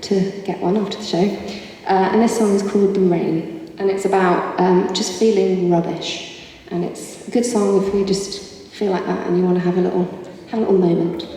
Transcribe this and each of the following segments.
to get one after the show. And this song is called The Rain, and it's about just feeling rubbish. And it's a good song if you just feel like that and you want to have a little moment.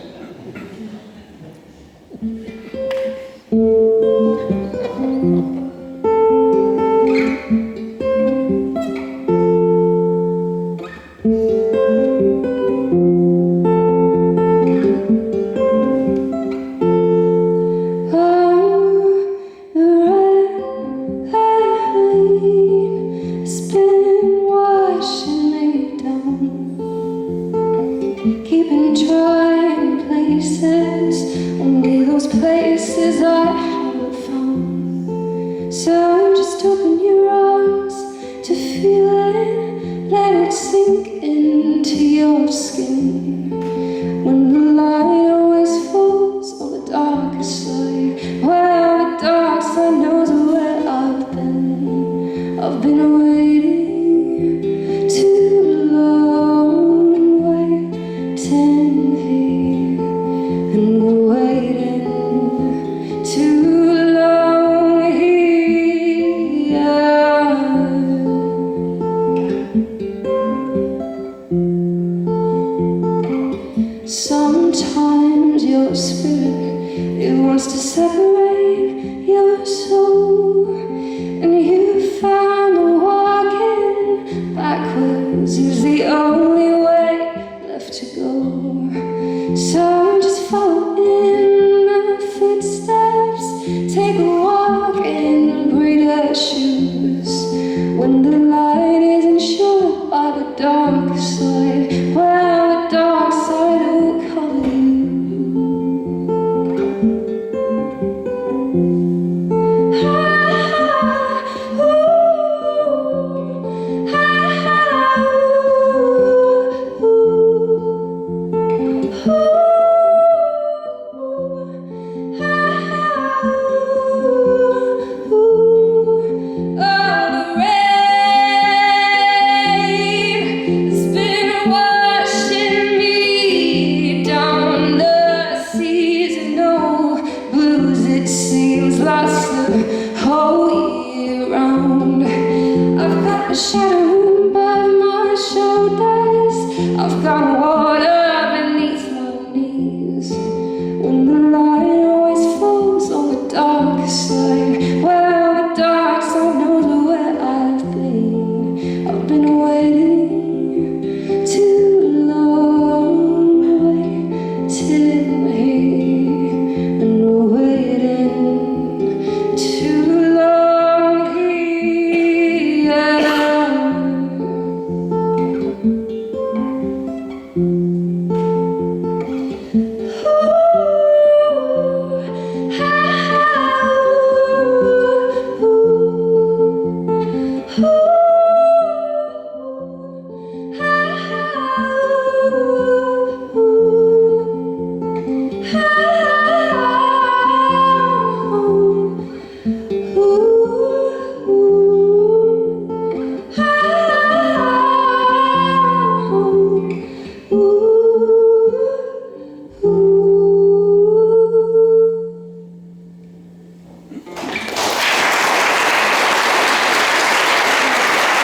Keeping trying places, only those places I haven't found. So just open your arms to feel it, let it sink into your skin. When the light always falls on the darkest side, well, the dark side knows where I've been. I've been waiting too long, waiting here, and we're waiting too long here. Sometimes your spirit, it wants to separate your soul, and you found that walking backwards is the only way left to go. So just follow in the footsteps, take a walk in greater shoes. When the light isn't shown by the dark side, well, the dark side will cover you. It seems lost the whole year round. I've got a shadow